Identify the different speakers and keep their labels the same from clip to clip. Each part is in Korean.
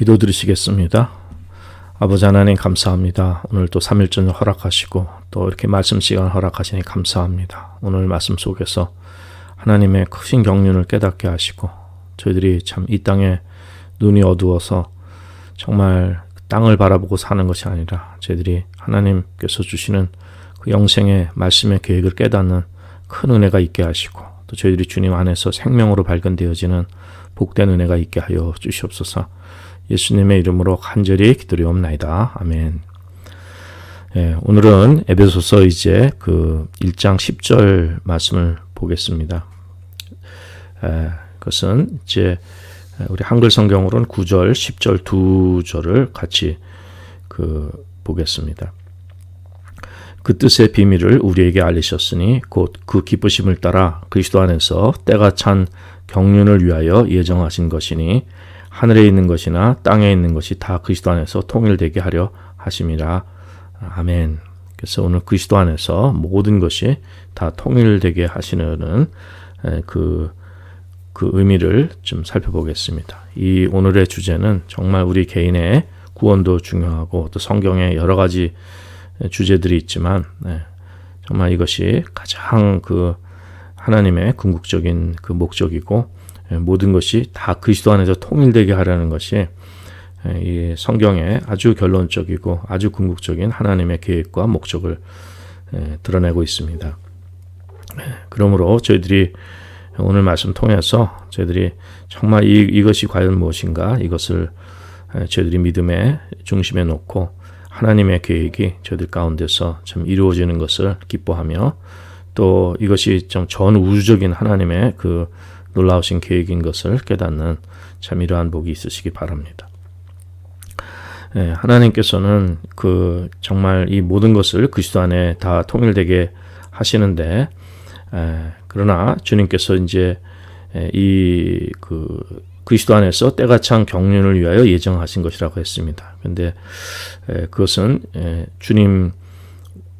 Speaker 1: 기도드리시겠습니다. 아버지 하나님 감사합니다. 오늘 또 3일 저녁 허락하시고 또 이렇게 말씀 시간 허락하시니 감사합니다. 오늘 말씀 속에서 하나님의 크신 경륜을 깨닫게 하시고 저희들이 참 이 땅에 눈이 어두워서 정말 땅을 바라보고 사는 것이 아니라 저희들이 하나님께서 주시는 그 영생의 말씀의 계획을 깨닫는 큰 은혜가 있게 하시고 또 저희들이 주님 안에서 생명으로 발견되어지는 복된 은혜가 있게 하여 주시옵소서. 예수님의 이름으로 간절히 기도리옵나이다. 아멘. 오늘은 에베소서 이제 그 1장 10절 말씀을 보겠습니다. 그것은 이제 우리 한글 성경으로는 9절, 10절 두 절을 같이 보겠습니다. 그 뜻의 비밀을 우리에게 알리셨으니 곧 그 기쁘심을 따라 그리스도 안에서 때가 찬 경륜을 위하여 예정하신 것이니 하늘에 있는 것이나 땅에 있는 것이 다 그리스도 안에서 통일되게 하려 하심이라. 아멘. 그래서 오늘 그리스도 안에서 모든 것이 다 통일되게 하시는 그 의미를 좀 살펴보겠습니다. 이 오늘의 주제는 정말 우리 개인의 구원도 중요하고 또 성경에 여러 가지 주제들이 있지만 정말 이것이 가장 하나님의 궁극적인 목적이고 모든 것이 다 그리스도 안에서 통일되게 하려는 것이 이 성경의 아주 결론적이고 아주 궁극적인 하나님의 계획과 목적을 드러내고 있습니다. 그러므로 저희들이 오늘 말씀 통해서 저희들이 정말 이것이 과연 무엇인가 이것을 저희들이 믿음의 중심에 놓고 하나님의 계획이 저희들 가운데서 좀 이루어지는 것을 기뻐하며 또 이것이 좀 전 우주적인 하나님의 놀라우신 계획인 것을 깨닫는 참 이러한 복이 있으시기 바랍니다. 하나님께서는 정말 이 모든 것을 그리스도 안에 다 통일되게 하시는데 그러나 주님께서 이제 그리스도 안에서 때가 찬 경륜을 위하여 예정하신 것이라고 했습니다. 그런데 그것은 주님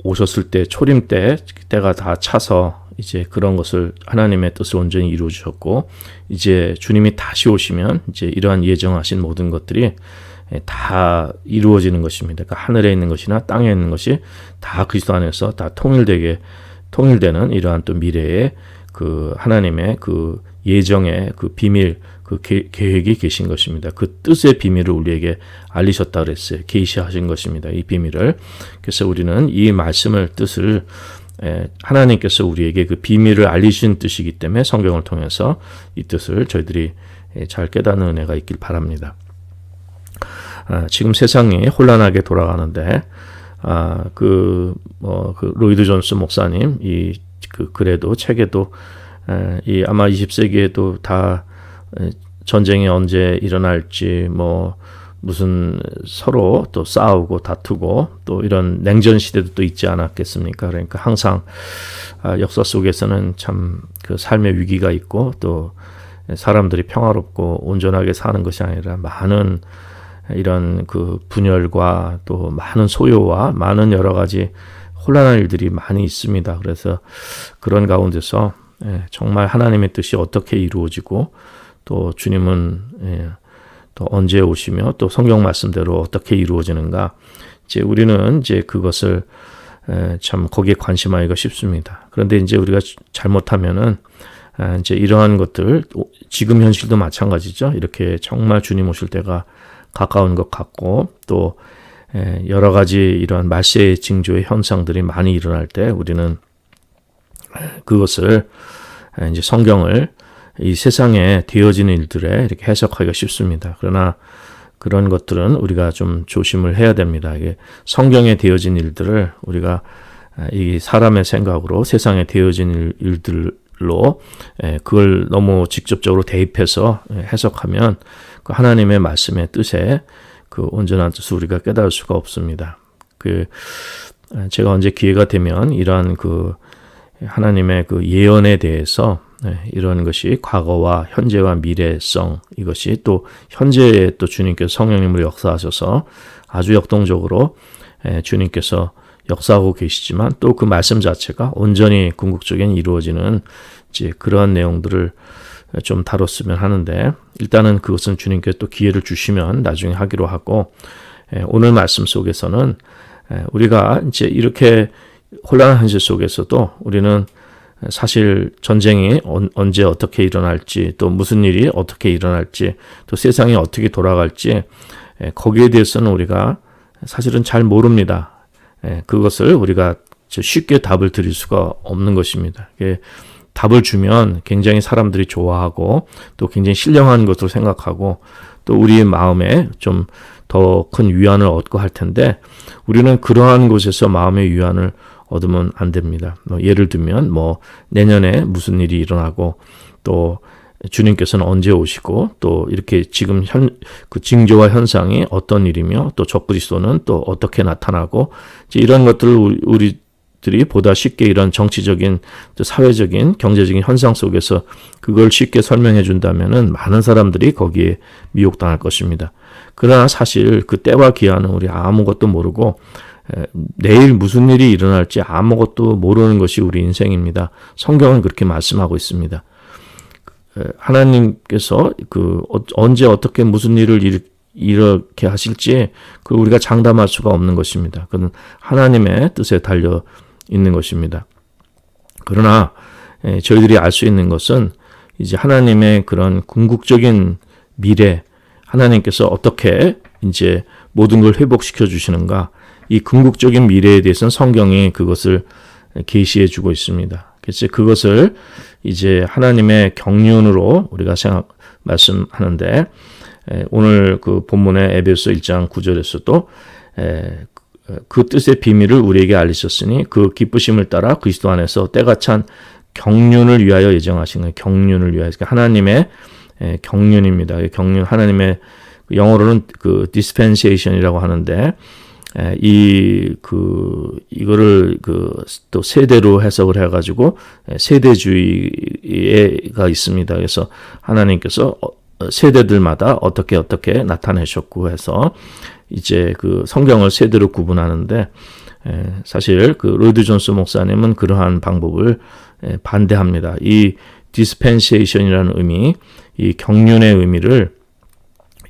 Speaker 1: 오셨을 때 초림 때가 다 차서 이제 그런 것을 하나님의 뜻을 온전히 이루어 주셨고 이제 주님이 다시 오시면 이제 이러한 예정하신 모든 것들이 다 이루어지는 것입니다. 그러니까 하늘에 있는 것이나 땅에 있는 것이 다 그리스도 안에서 다 통일되는 이러한 또 미래의 하나님의 예정의 비밀 계획이 계신 것입니다. 그 뜻의 비밀을 우리에게 알리셨다 그랬어요. 계시하신 것입니다. 이 비밀을. 그래서 우리는 이 말씀을 뜻을 하나님께서 우리에게 그 비밀을 알리신 뜻이기 때문에 성경을 통해서 이 뜻을 저희들이 잘 깨닫는 은혜가 있길 바랍니다. 지금 세상이 혼란하게 돌아가는데 로이드 존스 목사님 글에도 책에도 아마 20세기에도 다 전쟁이 언제 일어날지 무슨 서로 또 싸우고 다투고 또 이런 냉전 시대도 또 있지 않았겠습니까? 그러니까 항상 역사 속에서는 참 삶의 위기가 있고 또 사람들이 평화롭고 온전하게 사는 것이 아니라 많은 이런 분열과 또 많은 소요와 많은 여러 가지 혼란한 일들이 많이 있습니다. 그래서 그런 가운데서 정말 하나님의 뜻이 어떻게 이루어지고 또 주님은 또 언제 오시며 또 성경 말씀대로 어떻게 이루어지는가 이제 우리는 이제 그것을 참 거기에 관심하기가 쉽습니다. 그런데 이제 우리가 잘못하면은 이제 이러한 것들 지금 현실도 마찬가지죠. 이렇게 정말 주님 오실 때가 가까운 것 같고 또 여러 가지 이러한 말세의 징조의 현상들이 많이 일어날 때 우리는 그것을 이제 성경을 이 세상에 되어지는 일들에 이렇게 해석하기가 쉽습니다. 그러나 그런 것들은 우리가 좀 조심을 해야 됩니다. 이게 성경에 되어진 일들을 우리가 이 사람의 생각으로 세상에 되어진 일들로 그걸 너무 직접적으로 대입해서 해석하면 그 하나님의 말씀의 뜻에 온전한 뜻을 우리가 깨달을 수가 없습니다. 제가 언제 기회가 되면 이러한 하나님의 예언에 대해서 이런 것이 과거와 현재와 미래성 이것이 또 현재에 또 주님께서 성령님으로 역사하셔서 아주 역동적으로 주님께서 역사하고 계시지만 또 그 말씀 자체가 온전히 궁극적인 이루어지는 이제 그러한 내용들을 좀 다뤘으면 하는데 일단은 그것은 주님께 또 기회를 주시면 나중에 하기로 하고 오늘 말씀 속에서는 우리가 이제 이렇게 혼란한 현실 속에서도 우리는 사실 전쟁이 언제 어떻게 일어날지 또 무슨 일이 어떻게 일어날지 또 세상이 어떻게 돌아갈지 거기에 대해서는 우리가 사실은 잘 모릅니다. 그것을 우리가 쉽게 답을 드릴 수가 없는 것입니다. 답을 주면 굉장히 사람들이 좋아하고 또 굉장히 신령한 것으로 생각하고 또 우리의 마음에 좀 더 큰 위안을 얻고 할 텐데 우리는 그러한 곳에서 마음의 위안을 얻으면 안 됩니다. 예를 들면 내년에 무슨 일이 일어나고 또 주님께서는 언제 오시고 또 이렇게 지금 그 징조와 현상이 어떤 일이며 또 적그리스도는 또 어떻게 나타나고 이런 것들을 우리들이 보다 쉽게 이런 정치적인 사회적인 경제적인 현상 속에서 그걸 쉽게 설명해 준다면은 많은 사람들이 거기에 미혹당할 것입니다. 그러나 사실 그 때와 기한은 우리 아무것도 모르고 내일 무슨 일이 일어날지 아무것도 모르는 것이 우리 인생입니다. 성경은 그렇게 말씀하고 있습니다. 하나님께서 언제 어떻게 무슨 일을 이렇게 하실지 우리가 장담할 수가 없는 것입니다. 그건 하나님의 뜻에 달려 있는 것입니다. 그러나 저희들이 알 수 있는 것은 이제 하나님의 그런 궁극적인 미래, 하나님께서 어떻게 이제 모든 걸 회복시켜 주시는가, 이 궁극적인 미래에 대해서는 성경이 그것을 계시해 주고 있습니다. 그래서 그것을 이제 하나님의 경륜으로 우리가 말씀하는데 오늘 그 본문의 에베소 1장 9절에서도 그 뜻의 비밀을 우리에게 알리셨으니 그 기쁘심을 따라 그리스도 안에서 때가 찬 경륜을 위하여 예정하신 거예요. 경륜을 위하여. 하나님의 경륜입니다. 경륜, 하나님의 영어로는 그 dispensation이라고 하는데 이거를 또 세대로 해석을 해가지고 세대주의가 있습니다. 그래서 하나님께서 세대들마다 어떻게 나타내셨고 해서 이제 그 성경을 세대로 구분하는데 사실 그 로이드 존스 목사님은 그러한 방법을 반대합니다. 이 dispensation이라는 의미, 이 경륜의 의미를,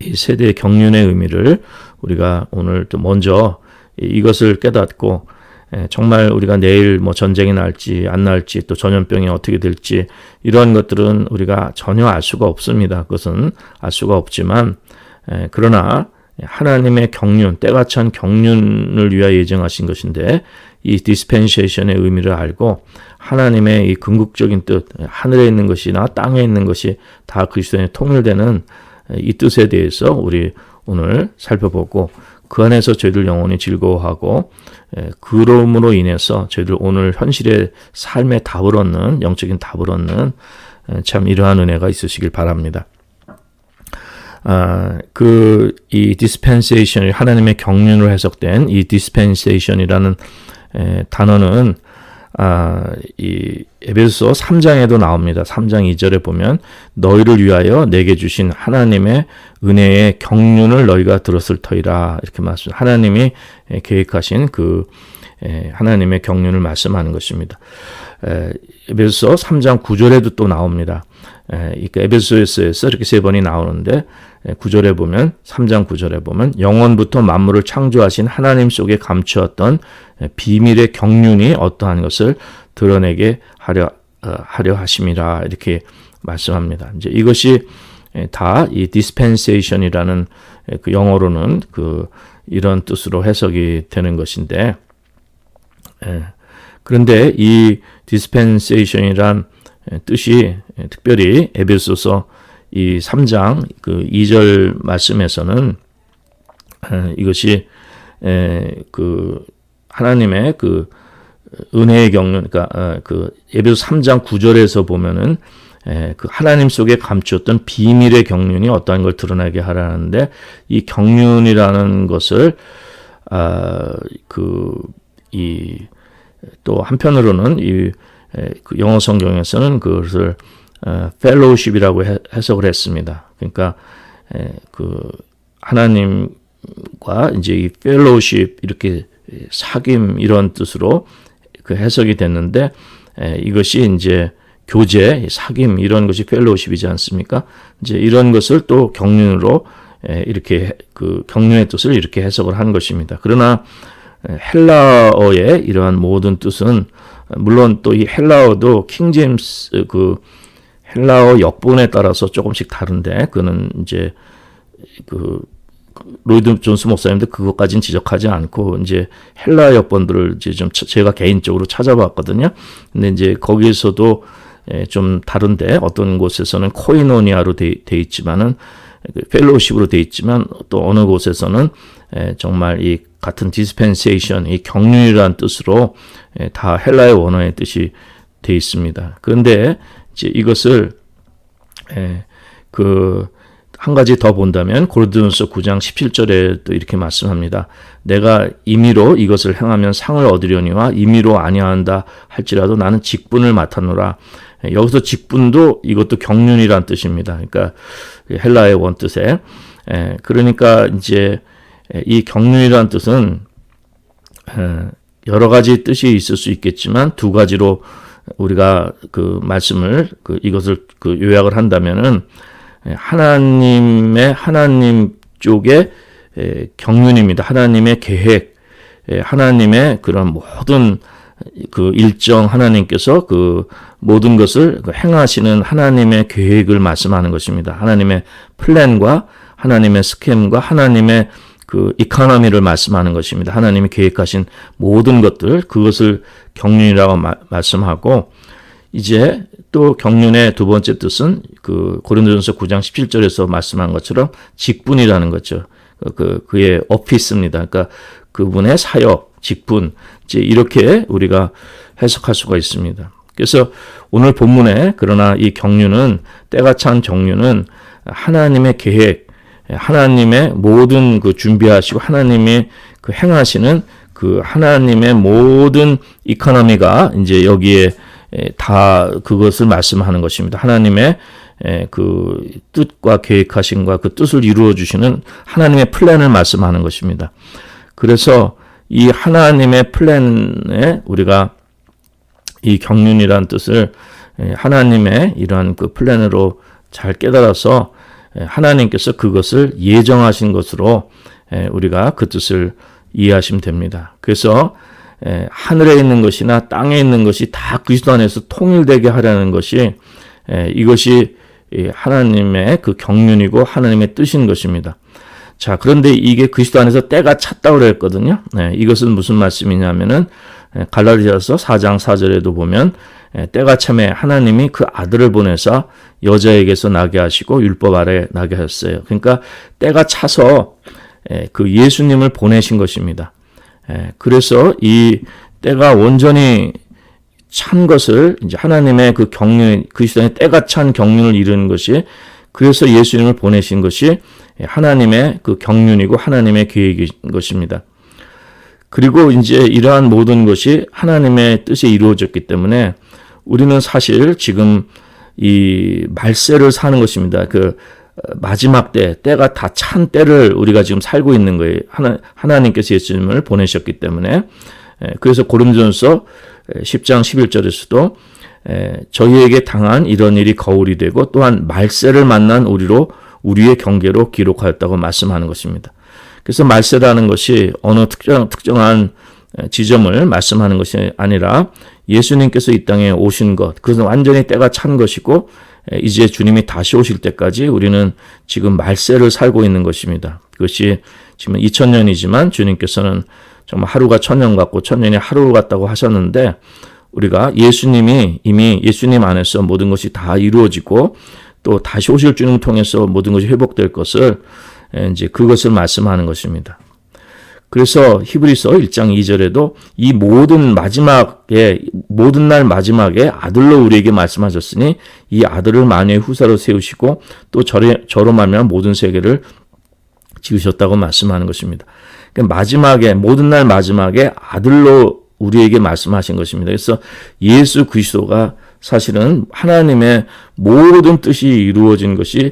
Speaker 1: 이 세대의 경륜의 의미를 우리가 오늘 또 먼저 이것을 깨닫고 정말 우리가 내일 전쟁이 날지 안 날지 또 전염병이 어떻게 될지 이런 것들은 우리가 전혀 알 수가 없습니다. 그것은 알 수가 없지만 그러나 하나님의 경륜, 때가 찬 경륜을 위하여 예정하신 것인데 이 dispensation의 의미를 알고 하나님의 이 궁극적인 뜻, 하늘에 있는 것이나 땅에 있는 것이 다 그리스도에 통일되는 이 뜻에 대해서 우리 오늘 살펴보고 그 안에서 저희들 영혼이 즐거워하고 그럼으로 인해서 저희들 오늘 현실의 삶의 답을 얻는, 영적인 답을 얻는 참 이러한 은혜가 있으시길 바랍니다. 이 dispensation, 하나님의 경륜으로 해석된 이 dispensation이라는 단어는 이 에베소 3장에도 나옵니다. 3장 2절에 보면 너희를 위하여 내게 주신 하나님의 은혜의 경륜을 너희가 들었을 터이라 이렇게 말씀. 하나님이 계획하신 그 하나님의 경륜을 말씀하는 것입니다. 에베소 3장 9절에도 또 나옵니다. 에베소에서 이렇게 세 번이 나오는데 9절에 보면 3장 9절에 보면 영원부터 만물을 창조하신 하나님 속에 감추었던 비밀의 경륜이 어떠한 것을 드러내게 하려 하심이라 이렇게 말씀합니다. 이제 이것이 다 이 dispensation이라는 그 영어로는 이런 뜻으로 해석이 되는 것인데 그런데 이 dispensation이란 뜻이 특별히 에베소서 이 3장 2절 말씀에서는 이것이 하나님의 은혜의 경륜, 그러니까 에베소 3장 9절에서 보면은 하나님 속에 감추었던 비밀의 경륜이 어떠한 걸 드러나게 하라는데 이 경륜이라는 것을 또 한편으로는 영어 성경에서는 그것을 fellowship이라고 해석을 했습니다. 그러니까 하나님과 이제 이 fellowship 이렇게 사귐 이런 뜻으로 해석이 됐는데 이것이 이제 교제, 사귐 이런 것이 펠로우십이지 않습니까? 이제 이런 것을 또 경륜으로 이렇게 그 경륜의 뜻을 이렇게 해석을 한 것입니다. 그러나 헬라어의 이러한 모든 뜻은 물론 또 이 헬라어도 킹제임스 그 헬라어 역본에 따라서 조금씩 다른데 그는 이제 그 로이드 존스 목사님도 그것까지는 지적하지 않고 이제 헬라 역본들을 이제 좀 제가 개인적으로 찾아봤거든요. 근데 이제 거기에서도 좀 다른데 어떤 곳에서는 코이노니아로 돼 있지만은 펠로우십으로 돼 있지만 또 어느 곳에서는 정말 이 같은 디스펜세이션, 이 경륜이라는 뜻으로 다 헬라의 원어의 뜻이 돼 있습니다. 그런데 이제 이것을 그 한 가지 더 본다면 고린도전서 9장 17절에 또 이렇게 말씀합니다. 내가 임의로 이것을 행하면 상을 얻으려니와 임의로 아니한다 할지라도 나는 직분을 맡았노라. 여기서 직분도 이것도 경륜이란 뜻입니다. 그러니까 헬라의 원뜻에 그러니까 이제 이 경륜이란 뜻은 여러 가지 뜻이 있을 수 있겠지만 두 가지로 우리가 그 말씀을 이것을 요약을 한다면은 하나님 쪽의 경륜입니다. 하나님의 계획, 하나님의 그런 모든 그 일정 하나님께서 그 모든 것을 행하시는 하나님의 계획을 말씀하는 것입니다. 하나님의 플랜과 하나님의 스캠과 하나님의 그 이코노미를 말씀하는 것입니다. 하나님이 계획하신 모든 것들 그것을 경륜이라고 말씀하고 이제 또 경륜의 두 번째 뜻은 그 고린도전서 9장 17절에서 말씀한 것처럼 직분이라는 거죠. 그의 오피스입니다. 그러니까 그분의 사역, 직분 이제 이렇게 우리가 해석할 수가 있습니다. 그래서 오늘 본문에 그러나 이 경륜은 때가 찬 경륜은 하나님의 계획, 하나님의 모든 그 준비하시고 하나님의 그 행하시는 그 하나님의 모든 이코노미가 이제 여기에 다 그것을 말씀하는 것입니다. 하나님의 그 뜻과 계획하심과 그 뜻을 이루어 주시는 하나님의 플랜을 말씀하는 것입니다. 그래서 이 하나님의 플랜에 우리가 이 경륜이라는 뜻을 하나님의 이러한 그 플랜으로 잘 깨달아서 하나님께서 그것을 예정하신 것으로 우리가 그 뜻을 이해하시면 됩니다. 그래서 하늘에 있는 것이나 땅에 있는 것이 다 그리스도 안에서 통일되게 하려는 것이 이것이 하나님의 그 경륜이고 하나님의 뜻인 것입니다. 자, 그런데 이게 그리스도 안에서 때가 찼다고 그랬거든요. 이것은 무슨 말씀이냐면은 갈라디아서 4장 4절에도 보면 때가 참에 하나님이 그 아들을 보내사 여자에게서 나게 하시고 율법 아래 나게 하셨어요. 그러니까 때가 차서 그 예수님을 보내신 것입니다. 그래서 이 때가 온전히 찬 것을 이제 하나님의 그 경륜, 그리스도의 때가 찬 경륜을 이루는 것이 그래서 예수님을 보내신 것이 하나님의 그 경륜이고 하나님의 계획인 것입니다. 그리고 이제 이러한 모든 것이 하나님의 뜻에 이루어졌기 때문에 우리는 사실 지금 이 말세를 사는 것입니다. 그 마지막 때가 다 찬 때를 우리가 지금 살고 있는 거예요. 하나님께서 예수님을 보내셨기 때문에. 그래서 고린도전서 10장 11절에서도 저희에게 당한 이런 일이 거울이 되고 또한 말세를 만난 우리의 경계로 기록하였다고 말씀하는 것입니다. 그래서 말세라는 것이 어느 특정한 지점을 말씀하는 것이 아니라 예수님께서 이 땅에 오신 것, 그것은 완전히 때가 찬 것이고 이제 주님이 다시 오실 때까지 우리는 지금 말세를 살고 있는 것입니다. 그것이 지금 2000년이지만 주님께서는 정말 하루가 1000년 같고 1000년이 하루 같다고 하셨는데 우리가 예수님이 이미 예수님 안에서 모든 것이 다 이루어지고 또 다시 오실 주님을 통해서 모든 것이 회복될 것을 이제 그것을 말씀하는 것입니다. 그래서 히브리서 1장 2절에도 이 모든 날 마지막에 아들로 우리에게 말씀하셨으니 이 아들을 만유의 후사로 세우시고 또 저로 말미암아 모든 세계를 지으셨다고 말씀하는 것입니다. 그러니까 모든 날 마지막에 아들로 우리에게 말씀하신 것입니다. 그래서 예수 그리스도가 사실은 하나님의 모든 뜻이 이루어진 것이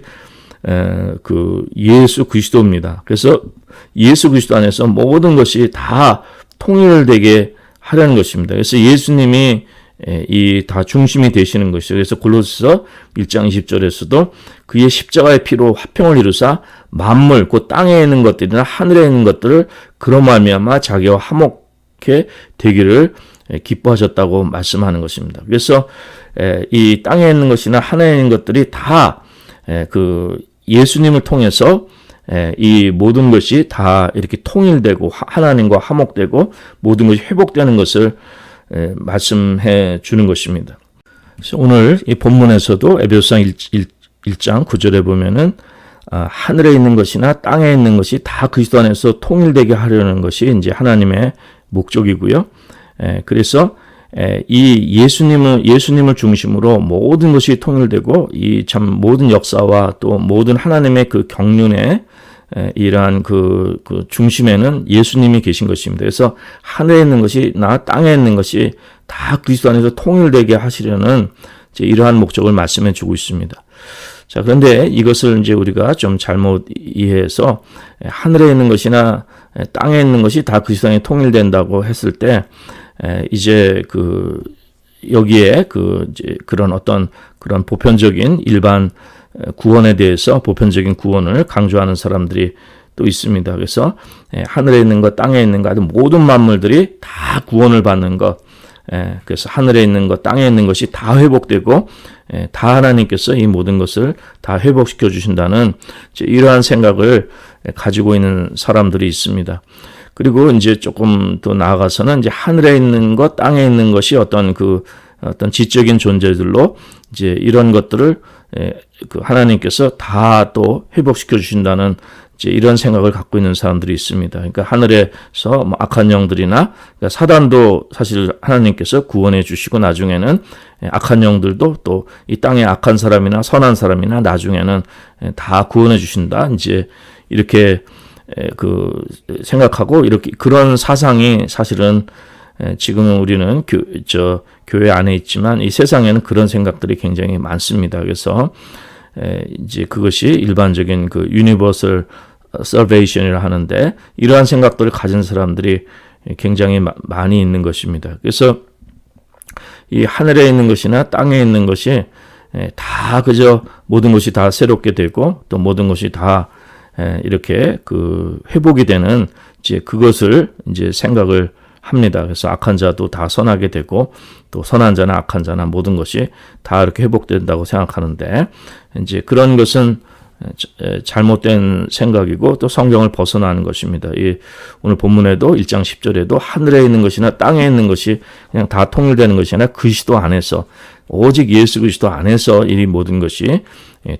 Speaker 1: 그 예수 그리스도입니다. 그래서 예수 그리스도 안에서 모든 것이 다 통일되게 하려는 것입니다. 그래서 예수님이 이 다 중심이 되시는 것이죠. 그래서 골로새서 1장 20절에서도 그의 십자가의 피로 화평을 이루사 만물 곧 땅에 있는 것들이나 하늘에 있는 것들을 그로 말미암아 자기와 화목해 되기를 기뻐하셨다고 말씀하는 것입니다. 그래서 이 땅에 있는 것이나 하늘에 있는 것들이 다 그 예수님을 통해서 이 모든 것이 다 이렇게 통일되고 하나님과 화목되고 모든 것이 회복되는 것을 말씀해 주는 것입니다. 그래서 오늘 이 본문에서도 에베소서 1장 9절에 보면은 하늘에 있는 것이나 땅에 있는 것이 다 그리스도 안에서 통일되게 하려는 것이 이제 하나님의 목적이고요. 그래서 이 예수님을 중심으로 모든 것이 통일되고 이 참 모든 역사와 또 모든 하나님의 그 경륜의 이러한 그 중심에는 예수님이 계신 것입니다. 그래서 하늘에 있는 것이나 땅에 있는 것이 다 그리스도 안에서 통일되게 하시려는 이제 이러한 목적을 말씀해 주고 있습니다. 자, 그런데 이것을 이제 우리가 좀 잘못 이해해서 하늘에 있는 것이나 땅에 있는 것이 다 그리스도 안에 통일된다고 했을 때 이제 여기에 이제 그런 어떤 그런 보편적인 일반 구원에 대해서 보편적인 구원을 강조하는 사람들이 또 있습니다. 그래서 하늘에 있는 것, 땅에 있는 것, 모든 만물들이 다 구원을 받는 것, 그래서 하늘에 있는 것, 땅에 있는 것이 다 회복되고 다 하나님께서 이 모든 것을 다 회복시켜 주신다는 이러한 생각을 가지고 있는 사람들이 있습니다. 그리고 이제 조금 더 나아가서는 이제 하늘에 있는 것, 땅에 있는 것이 어떤 지적인 존재들로 이제 이런 것들을 하나님께서 다 또 회복시켜 주신다는 이제 이런 생각을 갖고 있는 사람들이 있습니다. 그러니까 하늘에서 악한 영들이나 그러니까 사단도 사실 하나님께서 구원해 주시고 나중에는 악한 영들도 또 이 땅에 악한 사람이나 선한 사람이나 나중에는 다 구원해 주신다. 이제 이렇게 생각하고 이렇게 그런 사상이 사실은 지금은 우리는 교회 안에 있지만 이 세상에는 그런 생각들이 굉장히 많습니다. 그래서 이제 그것이 일반적인 유니버설 살베이션이라 하는데 이러한 생각들을 가진 사람들이 굉장히 많이 있는 것입니다. 그래서 이 하늘에 있는 것이나 땅에 있는 것이 다 그저 모든 것이 다 새롭게 되고 또 모든 것이 다 이렇게 회복이 되는 이제 그것을 이제 생각을 합니다. 그래서 악한 자도 다 선하게 되고 또 선한 자나 악한 자나 모든 것이 다 이렇게 회복된다고 생각하는데 이제 그런 것은 잘못된 생각이고 또 성경을 벗어나는 것입니다. 오늘 본문에도 1장 10절에도 하늘에 있는 것이나 땅에 있는 것이 그냥 다 통일되는 것이 아니라 그리스도 안에서 오직 예수 그리스도 안에서 이 모든 것이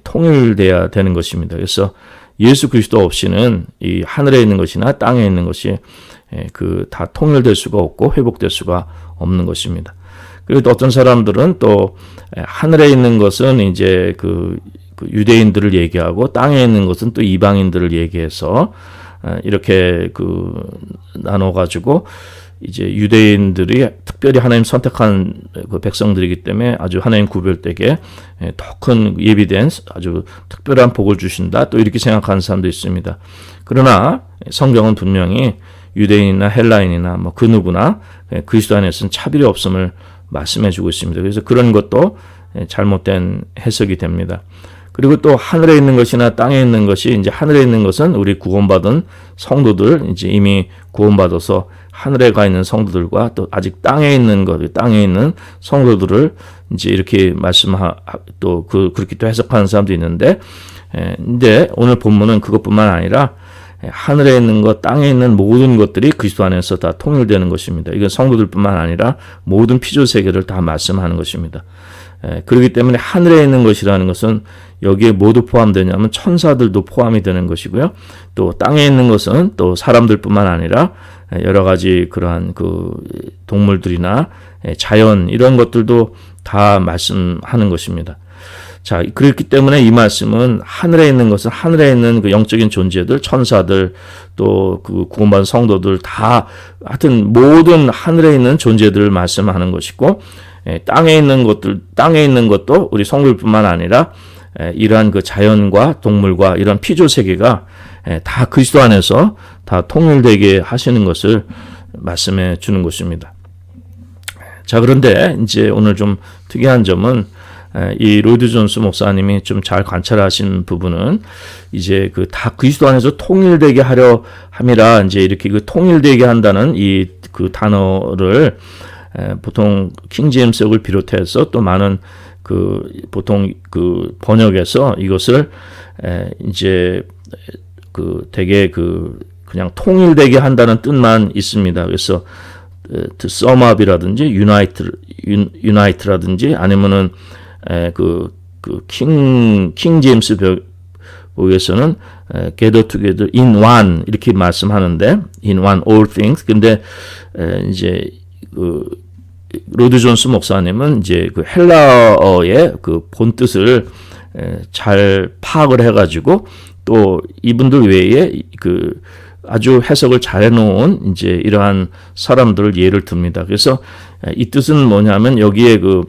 Speaker 1: 통일돼야 되는 것입니다. 그래서 예수 그리스도 없이는 이 하늘에 있는 것이나 땅에 있는 것이 다 통일될 수가 없고 회복될 수가 없는 것입니다. 그리고 또 어떤 사람들은 또 하늘에 있는 것은 이제 유대인들을 얘기하고 땅에 있는 것은 또 이방인들을 얘기해서 이렇게 나눠가지고 이제 유대인들이 특별히 하나님 선택한 백성들이기 때문에 아주 하나님 구별되게 더 큰 예비된 아주 특별한 복을 주신다. 또 이렇게 생각하는 사람도 있습니다. 그러나 성경은 분명히 유대인이나 헬라인이나 그 누구나 그리스도 안에서는 차별이 없음을 말씀해 주고 있습니다. 그래서 그런 것도 잘못된 해석이 됩니다. 그리고 또 하늘에 있는 것이나 땅에 있는 것이 이제 하늘에 있는 것은 우리 구원받은 성도들 이제 이미 구원받아서 하늘에 가 있는 성도들과 또 아직 땅에 있는 땅에 있는 성도들을 이제 이렇게 또 그렇게 또 해석하는 사람도 있는데, 근데 오늘 본문은 그것뿐만 아니라 하늘에 있는 것, 땅에 있는 모든 것들이 그리스도 안에서 다 통일되는 것입니다. 이건 성도들뿐만 아니라 모든 피조 세계를 다 말씀하는 것입니다. 그렇기 때문에 하늘에 있는 것이라는 것은 여기에 모두 포함되냐면 천사들도 포함이 되는 것이고요. 또 땅에 있는 것은 또 사람들뿐만 아니라 여러 가지 그러한 동물들이나 자연 이런 것들도 다 말씀하는 것입니다. 자, 그렇기 때문에 이 말씀은 하늘에 있는 것은 하늘에 있는 영적인 존재들, 천사들, 또 구원받은 성도들 다 하여튼 모든 하늘에 있는 존재들을 말씀하는 것이고, 땅에 있는 것도 우리 성도들뿐만 아니라 이러한 자연과 동물과 이런 피조 세계가 다 그리스도 안에서 다 통일되게 하시는 것을 말씀해 주는 것입니다. 자, 그런데 이제 오늘 좀 특이한 점은 이 로이드 존스 목사님이 좀 잘 관찰하신 부분은 이제 그 다 그리스도 안에서 통일되게 하려 함이라 이제 이렇게 그 통일되게 한다는 이 그 단어를 보통 킹 제임스역을 비롯해서 또 많은 그 보통 그 번역에서 이것을 이제 그 되게 그 그냥 통일되게 한다는 뜻만 있습니다. 그래서 to sum up이라든지 unite라든지 아니면은 킹 제임스 벽에서는 gather together in one 이렇게 말씀하는데 in one all things. 근데 이제 그 로드 존스 목사님은 이제 그 헬라어의 그 본 뜻을 잘 파악을 해가지고 또 이분들 외에 그 아주 해석을 잘 해놓은 이제 이러한 사람들을 예를 듭니다. 그래서 이 뜻은 뭐냐면 여기에 그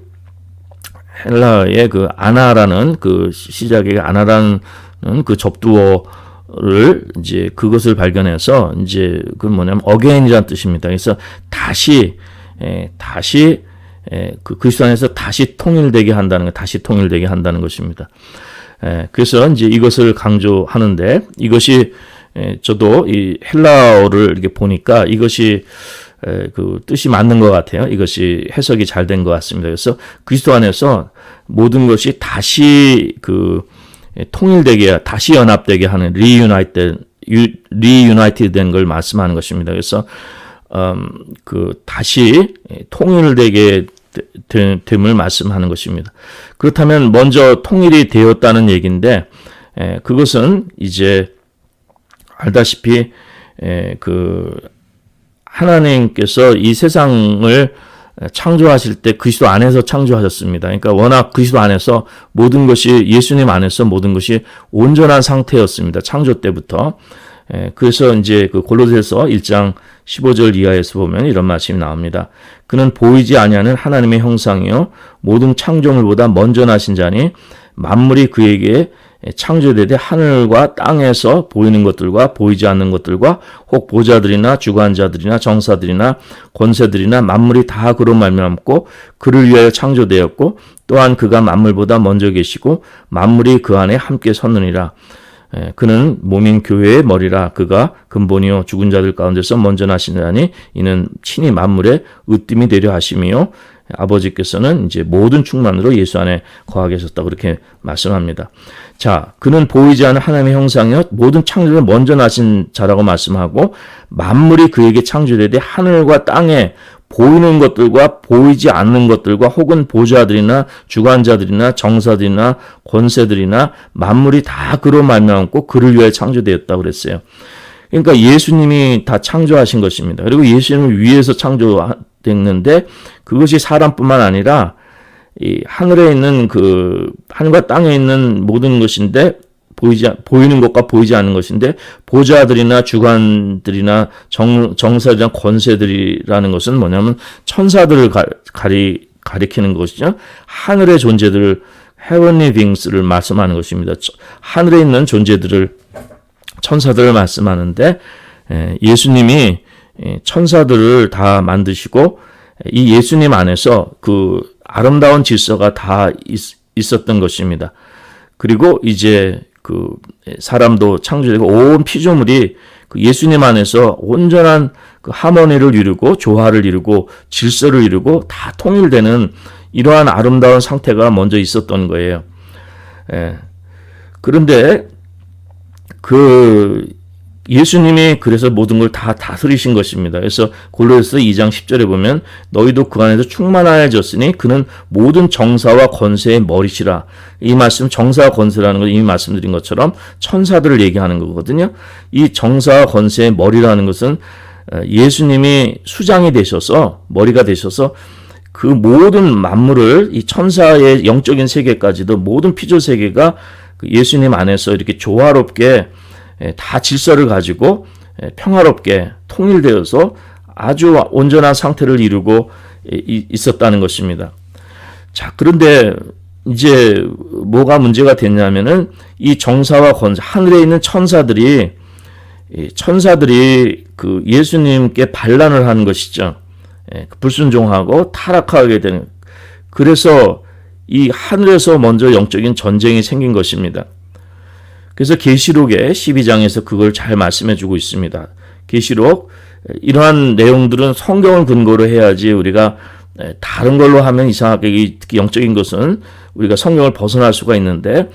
Speaker 1: 헬라의 그 아나라는 그 시작에 아나라는 그 접두어를 이제 그것을 발견해서 이제 그 뭐냐면 again이라는 뜻입니다. 그래서 다시 그 그리스도 안에서 다시 통일되게 한다는 것, 다시 통일되게 한다는 것입니다. 그래서 이제 이것을 강조하는데 이것이 저도 이 헬라어를 이렇게 보니까 이것이 그 뜻이 맞는 것 같아요. 이것이 해석이 잘 된 것 같습니다. 그래서 그리스도 안에서 모든 것이 다시 그 통일되게, 다시 연합되게 하는 리유나이티드 된 걸 말씀하는 것입니다. 그래서 그 다시 통일되게 됨을 말씀하는 것입니다. 그렇다면 먼저 통일이 되었다는 얘기인데 그것은 이제 알다시피 그 하나님께서 이 세상을 창조하실 때 그리스도 안에서 창조하셨습니다. 그러니까 워낙 그리스도 안에서 모든 것이 예수님 안에서 모든 것이 온전한 상태였습니다. 창조 때부터. 그래서 이제 그 골로새서 1장 15절 이하에서 보면 이런 말씀이 나옵니다. 그는 보이지 아니하는 하나님의 형상이요 모든 창조물보다 먼저 나신 자니 만물이 그에게 창조되되 하늘과 땅에서 보이는 것들과 보이지 않는 것들과 혹 보좌들이나 주관자들이나 정사들이나 권세들이나 만물이 다 그로 말미암고 그를 위하여 창조되었고 또한 그가 만물보다 먼저 계시고 만물이 그 안에 함께 섰느니라. 그는 몸인 교회의 머리라. 그가 근본이요 죽은 자들 가운데서 먼저 나시느니 이는 친히 만물의 으뜸이 되려 하심이요 아버지께서는 이제 모든 충만으로 예수 안에 거하게 하셨다고 그렇게 말씀합니다. 자, 그는 보이지 않는 하나님의 형상이요 모든 창조를 먼저 나신 자라고 말씀하고 만물이 그에게 창조되되 하늘과 땅에 보이는 것들과 보이지 않는 것들과 혹은 보좌들이나 주관자들이나 정사들이나 권세들이나 만물이 다 그로 말미암고 그를 위하여 창조되었다고 그랬어요. 그러니까 예수님이 다 창조하신 것입니다. 그리고 예수님을 위해서 창조됐는데 그것이 사람뿐만 아니라 이 하늘에 있는 그 하늘과 땅에 있는 모든 것인데 보이는 것과 보이지 않는 것인데 보좌들이나 주관들이나 정사들이나 권세들이라는 것은 뭐냐면 천사들을 가리키는 것이죠. 하늘의 존재들을 heavenly beings,를 말씀하는 것입니다. 하늘에 있는 존재들을 천사들을 말씀하는데 예수님이 천사들을 다 만드시고 이 예수님 안에서 그 아름다운 질서가 다 있었던 것입니다. 그리고 이제 그 사람도 창조되고 온 피조물이 그 예수님 안에서 온전한 그 하모니를 이루고 조화를 이루고 질서를 이루고 다 통일되는 이러한 아름다운 상태가 먼저 있었던 거예요. 그런데 그 예수님이 그래서 모든 걸 다 다스리신 것입니다. 그래서 골로새서 2장 10절에 보면 너희도 그 안에서 충만하여졌으니 그는 모든 정사와 권세의 머리시라. 이 말씀 정사와 권세라는 건 이미 말씀드린 것처럼 천사들을 얘기하는 거거든요. 이 정사와 권세의 머리라는 것은 예수님이 수장이 되셔서 머리가 되셔서 그 모든 만물을 이 천사의 영적인 세계까지도 모든 피조 세계가 예수님 안에서 이렇게 조화롭게 다 질서를 가지고 평화롭게 통일되어서 아주 온전한 상태를 이루고 있었다는 것입니다. 자, 그런데 이제 뭐가 문제가 됐냐면은 이 정사와 권세, 하늘에 있는 천사들이 그 예수님께 반란을 하는 것이죠. 불순종하고 타락하게 되는, 그래서 이 하늘에서 먼저 영적인 전쟁이 생긴 것입니다. 그래서 계시록의 12장에서 그걸 잘 말씀해 주고 있습니다. 계시록 이러한 내용들은 성경을 근거로 해야지 우리가 다른 걸로 하면 이상하게 특히 영적인 것은 우리가 성경을 벗어날 수가 있는데,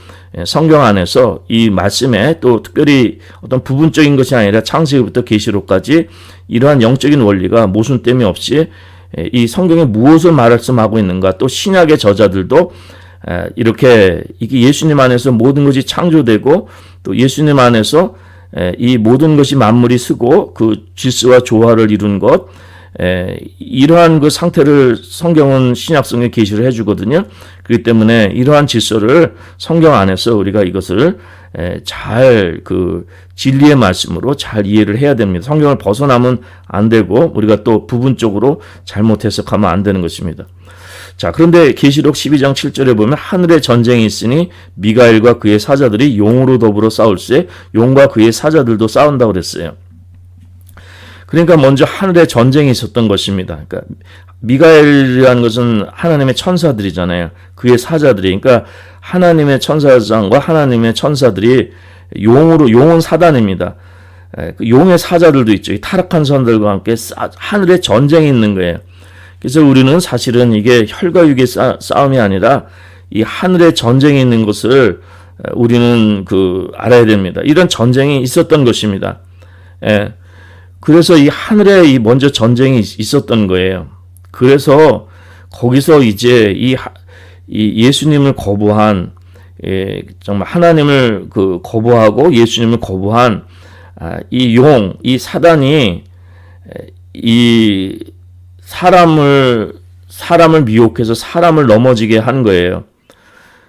Speaker 1: 성경 안에서 이 말씀에 또 특별히 어떤 부분적인 것이 아니라 창세기부터 계시록까지 이러한 영적인 원리가 모순됨이 없이 이 성경에 무엇을 말씀하고 있는가, 또 신약의 저자들도 이렇게 이게 예수님 안에서 모든 것이 창조되고 또 예수님 안에서 이 모든 것이 만물이 쓰고 그 질서와 조화를 이룬 것, 이러한 그 상태를 성경은 신약성에 계시를 해주거든요. 그렇기 때문에 이러한 질서를 성경 안에서 우리가 이것을 잘 그 진리의 말씀으로 잘 이해를 해야 됩니다. 성경을 벗어나면 안 되고 우리가 또 부분적으로 잘못 해석하면 안 되는 것입니다. 자, 그런데 계시록 12장 7절에 보면 하늘에 전쟁이 있으니 미가엘과 그의 사자들이 용으로 더불어 싸울세 용과 그의 사자들도 싸운다고 그랬어요. 그러니까 먼저 하늘에 전쟁이 있었던 것입니다. 그러니까 미가엘이라는 것은 하나님의 천사들이잖아요. 그의 사자들이, 그러니까 하나님의 천사장과 하나님의 천사들이 용은 사단입니다. 용의 사자들도 있죠. 이 타락한 선들과 함께 하늘에 전쟁이 있는 거예요. 그래서 우리는 사실은 이게 혈과 육의 싸움이 아니라 이 하늘에 전쟁이 있는 것을 우리는 알아야 됩니다. 이런 전쟁이 있었던 것입니다. 그래서 이 하늘에 이 먼저 전쟁이 있었던 거예요. 그래서 거기서 이제 이 예수님을 거부한, 정말 하나님을 거부하고 예수님을 거부한 이 사단이 이 사람을 미혹해서 사람을 넘어지게 한 거예요.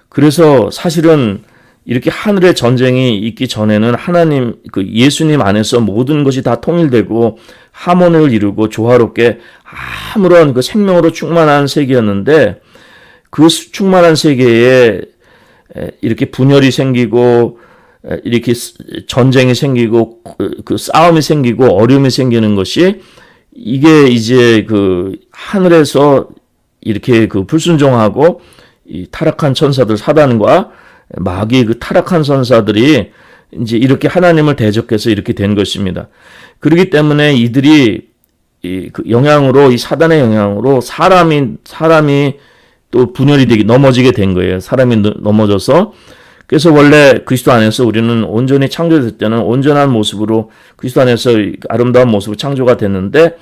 Speaker 1: 그래서 사실은 이렇게 하늘의 전쟁이 있기 전에는 하나님, 예수님 안에서 모든 것이 다 통일되고 하모니를 이루고 조화롭게 아무런 생명으로 충만한 세계였는데, 그 충만한 세계에 이렇게 분열이 생기고 이렇게 전쟁이 생기고 싸움이 생기고 어려움이 생기는 것이, 이게 이제 하늘에서 이렇게 불순종하고 이 타락한 천사들 사단과 마귀 타락한 선사들이 이제 이렇게 하나님을 대적해서 이렇게 된 것입니다. 그렇기 때문에 이들이 이 영향으로, 이 사단의 영향으로 사람이 또 분열이 넘어지게 된 거예요. 사람이 넘어져서. 그래서 원래 그리스도 안에서 우리는 온전히 창조될 때는 온전한 모습으로 그리스도 안에서 아름다운 모습으로 창조가 됐는데,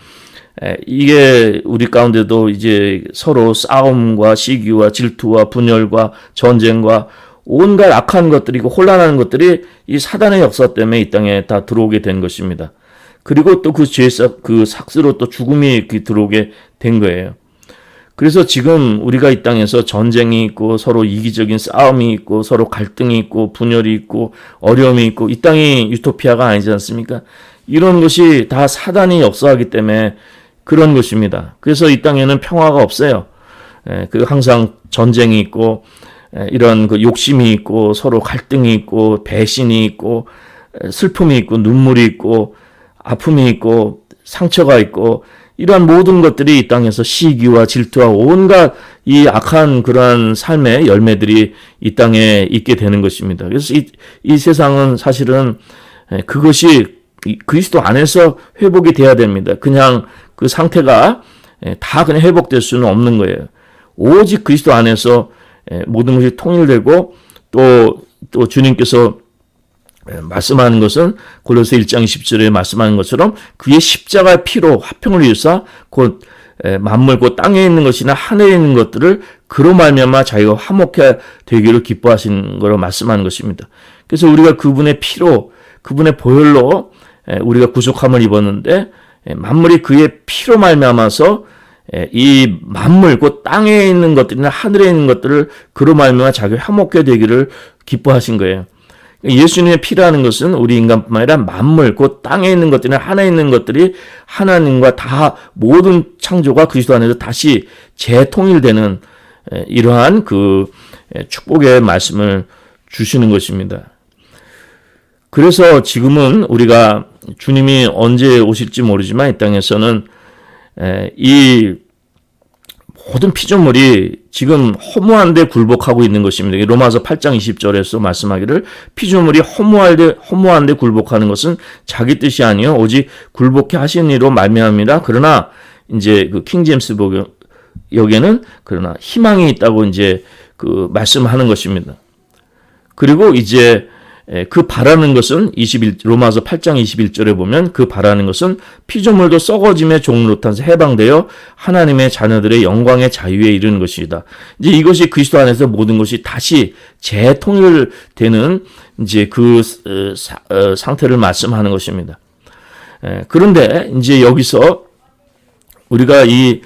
Speaker 1: 이게 우리 가운데도 이제 서로 싸움과 시기와 질투와 분열과 전쟁과 온갖 악한 것들이, 혼란하는 것들이 이 사단의 역사 때문에 이 땅에 다 들어오게 된 것입니다. 그리고 또 그 죄의 삭스로 또 죽음이 이렇게 들어오게 된 거예요. 그래서 지금 우리가 이 땅에서 전쟁이 있고 서로 이기적인 싸움이 있고 서로 갈등이 있고 분열이 있고 어려움이 있고, 이 땅이 유토피아가 아니지 않습니까? 이런 것이 다 사단이 역사하기 때문에 그런 것입니다. 그래서 이 땅에는 평화가 없어요. 항상 전쟁이 있고 이런 욕심이 있고 서로 갈등이 있고 배신이 있고 슬픔이 있고 눈물이 있고 아픔이 있고 상처가 있고, 이러한 모든 것들이 이 땅에서 시기와 질투와 온갖 이 악한 그러한 삶의 열매들이 이 땅에 있게 되는 것입니다. 그래서 이 세상은 사실은 그것이 그리스도 안에서 회복이 돼야 됩니다. 그냥 그 상태가 다 그냥 회복될 수는 없는 거예요. 오직 그리스도 안에서 모든 것이 통일되고 또 주님께서 말씀하는 것은 골로새 1장 20절에 말씀하는 것처럼 그의 십자가의 피로 화평을 이루사 곧 만물 곧 땅에 있는 것이나 하늘에 있는 것들을 그로 말미암아 자기가 화목해 되기를 기뻐하신 거로 말씀하는 것입니다. 그래서 우리가 그분의 피로, 그분의 보혈로 우리가 구속함을 입었는데, 만물이 그의 피로 말미암아서 이 만물 곧 땅에 있는 것들이나 하늘에 있는 것들을 그로 말미암아 자기가 화목해 되기를 기뻐하신 거예요. 예수님의 피라는 것은 우리 인간뿐만 아니라 만물 곧 땅에 있는 것들이나 하늘에 있는 것들이 하나님과 다 모든 창조가 그리스도 안에서 다시 재통일되는 이러한 축복의 말씀을 주시는 것입니다. 그래서 지금은 우리가 주님이 언제 오실지 모르지만 이 땅에서는 이 모든 피조물이 지금 허무한데 굴복하고 있는 것입니다. 로마서 8장 20절에서 말씀하기를 피조물이 허무한데 굴복하는 것은 자기 뜻이 아니요 오직 굴복해 하신 이로 말미암이라. 그러나 이제 그 킹제임스 여기에는 그러나 희망이 있다고 이제 그 말씀하는 것입니다. 그리고 이제 그 바라는 것은 로마서 8장 21절에 보면 그 바라는 것은 피조물도 썩어짐의 종로탄에서 해방되어 하나님의 자녀들의 영광의 자유에 이르는 것이다. 이제 이것이 그리스도 안에서 모든 것이 다시 재통일되는 이제 그 상태를 말씀하는 것입니다. 그런데 이제 여기서 우리가 이러한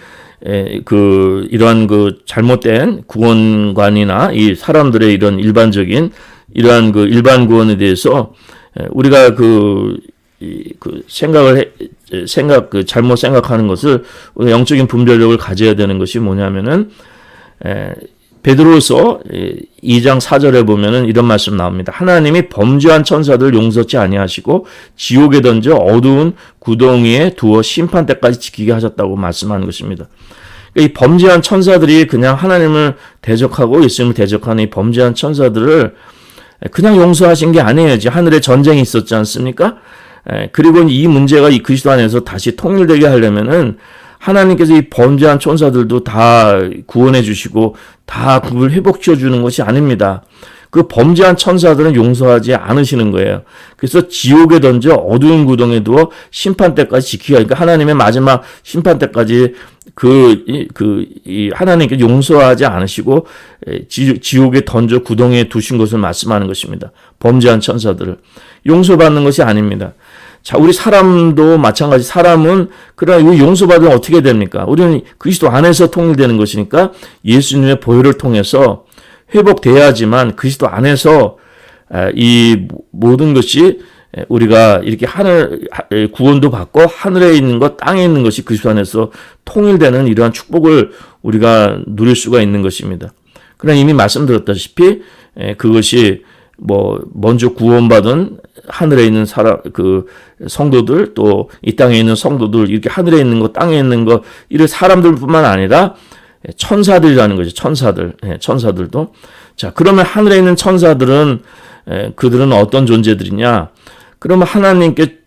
Speaker 1: 그 잘못된 구원관이나 이 사람들의 이런 일반적인 이러한 그 일반 구원에 대해서 우리가 잘못 생각하는 것을 우리가 영적인 분별력을 가져야 되는 것이 뭐냐면은 베드로서 2장 4절에 보면은 이런 말씀 나옵니다. 하나님이 범죄한 천사들을 용서치 아니하시고 지옥에 던져 어두운 구덩이에 두어 심판 때까지 지키게 하셨다고 말씀하는 것입니다. 이 범죄한 천사들이 그냥 하나님을 대적하고 예수님을 대적하는 이 범죄한 천사들을 그냥 용서하신 게 아니에요. 하늘에 전쟁이 있었지 않습니까? 그리고 이 문제가 이 그리스도 안에서 다시 통일되게 하려면은 하나님께서 이 범죄한 천사들도 다 구원해 주시고 다 그걸 회복시켜 주는 것이 아닙니다. 그 범죄한 천사들은 용서하지 않으시는 거예요. 그래서 지옥에 던져 어두운 구덩이에 두어 심판 때까지 지키게 하니까 하나님의 마지막 심판 때까지 하나님께 용서하지 않으시고 지옥에 던져 구덩이에 두신 것을 말씀하는 것입니다. 범죄한 천사들을 용서받는 것이 아닙니다. 자, 우리 사람도 마찬가지. 사람은 그러나 이 용서받으면 어떻게 됩니까? 우리는 그리스도 안에서 통일되는 것이니까 예수님의 보혈을 통해서 회복돼야지만 그리스도 안에서 이 모든 것이 우리가 이렇게 구원도 받고 하늘에 있는 것, 땅에 있는 것이 그리스도 안에서 통일되는 이러한 축복을 우리가 누릴 수가 있는 것입니다. 그러나 이미 말씀드렸다시피 그것이 먼저 구원받은 하늘에 있는 성도들, 또 이 땅에 있는 성도들, 이렇게 하늘에 있는 것, 땅에 있는 것, 이런 사람들뿐만 아니라 천사들이라는 거죠. 천사들도. 자, 그러면 하늘에 있는 천사들은 그들은 어떤 존재들이냐? 그러면 하나님께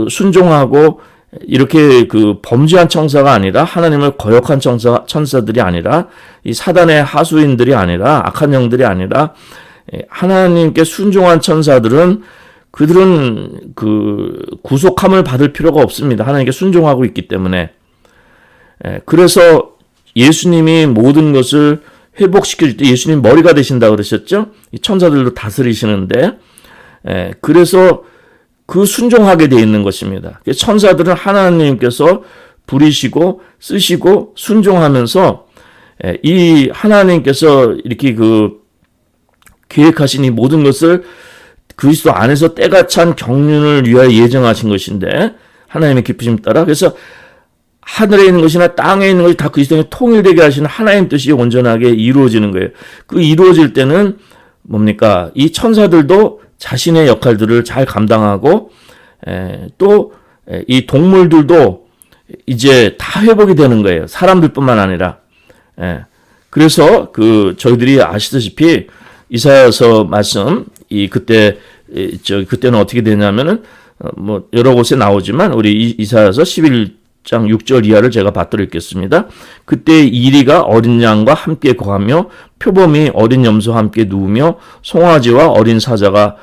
Speaker 1: 순종하고 이렇게 범죄한 천사가 아니라 하나님을 거역한 천사들이 아니라 이 사단의 하수인들이 아니라 악한 영들이 아니라 하나님께 순종한 천사들은 그들은 구속함을 받을 필요가 없습니다. 하나님께 순종하고 있기 때문에. 그래서 예수님이 모든 것을 회복시킬 때 예수님 머리가 되신다고 그러셨죠? 이 천사들도 다스리시는데, 그래서 순종하게 되어 있는 것입니다. 천사들은 하나님께서 부리시고 쓰시고 순종하면서 이 하나님께서 이렇게 계획하신 이 모든 것을 그리스도 안에서 때가 찬 경륜을 위하여 예정하신 것인데 하나님의 기쁘심 따라 그래서 하늘에 있는 것이나 땅에 있는 것이 다 그리스도에 통일되게 하시는 하나님 뜻이 온전하게 이루어지는 거예요. 이루어질 때는 뭡니까? 이 천사들도 자신의 역할들을 잘 감당하고 또 이 동물들도 이제 다 회복이 되는 거예요. 사람들뿐만 아니라. 그래서 저희들이 아시다시피 이사야서 말씀 그때는 어떻게 되냐면은 여러 곳에 나오지만 우리 이사야서 11장 6절 이하를 제가 받들어 읽겠습니다. 그때 이리가 어린 양과 함께 거하며 표범이 어린 염소와 함께 누우며 송아지와 어린 사자와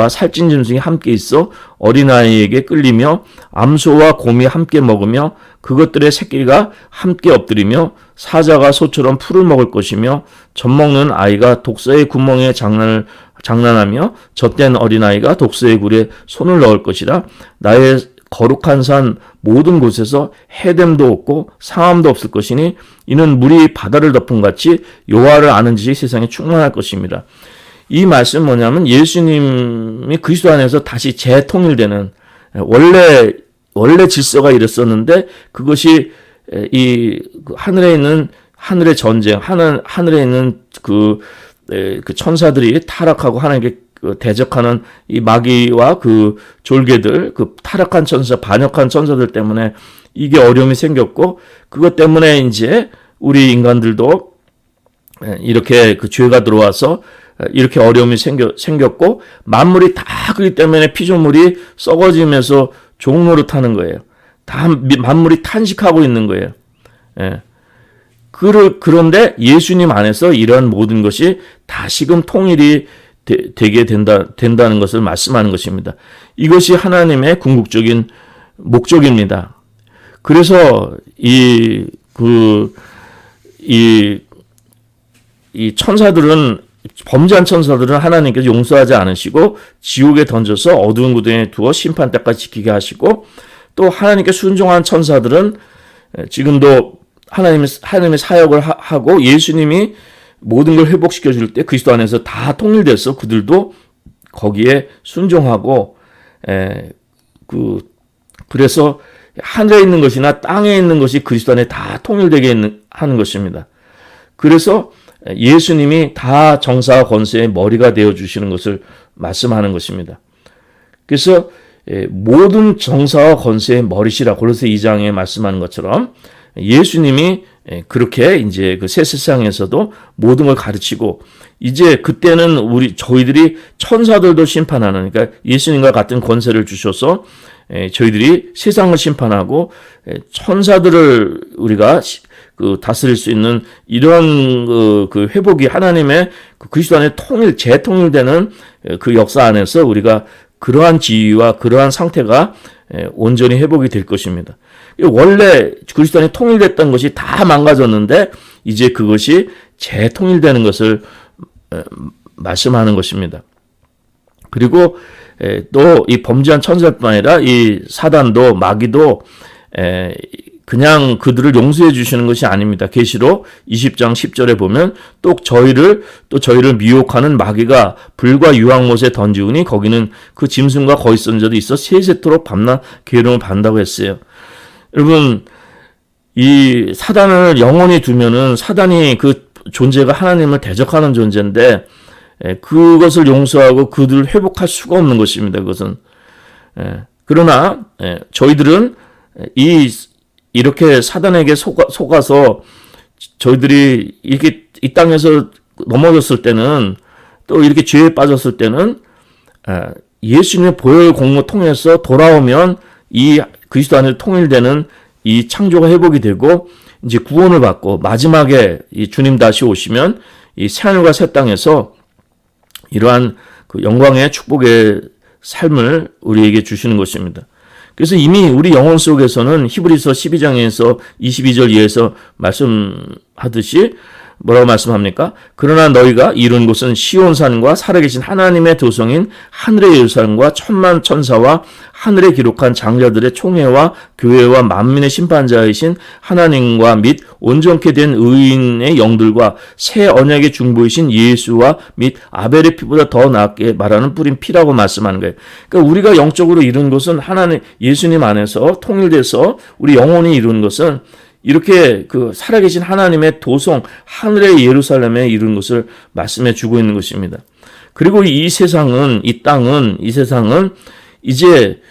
Speaker 1: 살찐 짐승이 함께 있어 어린아이에게 끌리며 암소와 곰이 함께 먹으며 그것들의 새끼가 함께 엎드리며 사자가 소처럼 풀을 먹을 것이며 젖먹는 아이가 독사의 구멍에 장난하며 젖된 어린아이가 독사의 굴에 손을 넣을 것이라. 나의 거룩한 산 모든 곳에서 해됨도 없고 상함도 없을 것이니 이는 물이 바다를 덮은 같이 여호와를 아는 지식이 세상에 충만할 것입니다. 이 말씀은 뭐냐면 예수님이 그리스도 안에서 다시 재통일되는 원래 질서가 이랬었는데 그것이 하늘에 있는 하늘의 전쟁, 하늘에 있는 그 천사들이 타락하고 하나님께 대적하는 이 마귀와 졸개들, 타락한 천사, 반역한 천사들 때문에 이게 어려움이 생겼고, 그것 때문에 이제 우리 인간들도 이렇게 그 죄가 들어와서 이렇게 어려움이 생겼고, 만물이 다 그렇기 때문에 피조물이 썩어지면서 종노릇하는 거예요. 다 만물이 탄식하고 있는 거예요. 예. 그런데 예수님 안에서 이러한 모든 것이 다시금 통일이 되게 된다는 것을 말씀하는 것입니다. 이것이 하나님의 궁극적인 목적입니다. 그래서 이 천사들은, 범죄한 천사들은 하나님께서 용서하지 않으시고 지옥에 던져서 어두운 구덩이에 두어 심판 때까지 지키게 하시고, 또 하나님께 순종한 천사들은 지금도 하나님의 사역을 하고 예수님이 모든 걸 회복시켜 줄 때 그리스도 안에서 다 통일돼서 그들도 거기에 순종하고, 그래서 하늘에 있는 것이나 땅에 있는 것이 그리스도 안에 다 통일되게 하는 것입니다. 그래서 예수님이 다 정사와 권세의 머리가 되어 주시는 것을 말씀하는 것입니다. 그래서 모든 정사와 권세의 머리시라 골로새 2장에 말씀하는 것처럼 예수님이 그렇게 이제 그 새 세상에서도 모든 걸 가르치고, 이제 그때는 저희들이 천사들도 심판하는, 그러니까 예수님과 같은 권세를 주셔서 저희들이 세상을 심판하고 천사들을 우리가 다스릴 수 있는 이런 그 회복이 하나님의 그리스도 안에 재통일되는 그 역사 안에서 우리가 그러한 지위와 그러한 상태가 온전히 회복이 될 것입니다. 원래 그리스도 안에 통일됐던 것이 다 망가졌는데 이제 그것이 재통일되는 것을 말씀하는 것입니다. 그리고 또 이 범죄한 천사뿐만 아니라 이 사단도, 마귀도 그냥 그들을 용서해 주시는 것이 아닙니다. 계시록 20장 10절에 보면 또 저희를 미혹하는 마귀가 불과 유황못에 던지우니 거기는 그 짐승과 거의 쓴 자도 있어 세세토록 밤낮 괴로움을 받는다고 했어요. 여러분, 이 사단을 영원히 두면은 사단이 그 존재가 하나님을 대적하는 존재인데 그것을 용서하고 그들을 회복할 수가 없는 것입니다. 그것은. 그러나 저희들은 이렇게 사단에게 속아서 저희들이 이렇게 이 땅에서 넘어졌을 때는, 또 이렇게 죄에 빠졌을 때는 예수님의 보혈 공로 통해서 돌아오면 이 그리스도 안에 통일되는 이 창조가 회복이 되고 이제 구원을 받고 마지막에 이 주님 다시 오시면 이 새하늘과 새 땅에서 이러한 그 영광의 축복의 삶을 우리에게 주시는 것입니다. 그래서 이미 우리 영혼 속에서는 히브리서 12장에서 22절 이하에서 말씀하듯이 뭐라고 말씀합니까? 그러나 너희가 이룬 곳은 시온산과 살아계신 하나님의 도성인 하늘의 예루살렘과 천만 천사와 하늘에 기록한 장자들의 총회와 교회와 만민의 심판자이신 하나님과 및 온전케 된 의인의 영들과 새 언약의 중보이신 예수와 및 아벨의 피보다 더 낫게 말하는 뿌린 피라고 말씀하는 거예요. 그러니까 우리가 영적으로 이룬 것은 하나님, 예수님 안에서 통일돼서 우리 영혼이 이룬 것은 이렇게 그 살아계신 하나님의 도성, 하늘의 예루살렘에 이룬 것을 말씀해 주고 있는 것입니다. 그리고 이 세상은 이제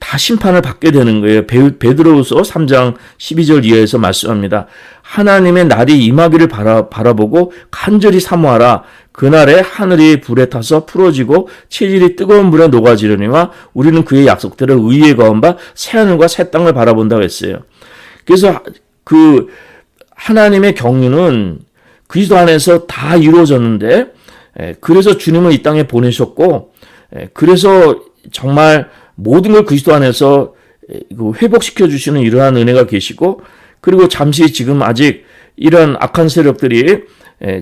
Speaker 1: 다 심판을 받게 되는 거예요. 베드로후서 3장 12절 이하에서 말씀합니다. 하나님의 날이 임하기를 바라보고 간절히 사모하라. 그날에 하늘이 불에 타서 풀어지고 체질이 뜨거운 물에 녹아지려니와 우리는 그의 약속대로 의에 거한 바 새하늘과 새 땅을 바라본다고 했어요. 그래서 그 하나님의 경륜은 그리스도 안에서 다 이루어졌는데, 그래서 주님을 이 땅에 보내셨고, 그래서 정말 모든 걸 그리스도 안에서 회복시켜 주시는 이러한 은혜가 계시고, 그리고 잠시 지금 아직 이런 악한 세력들이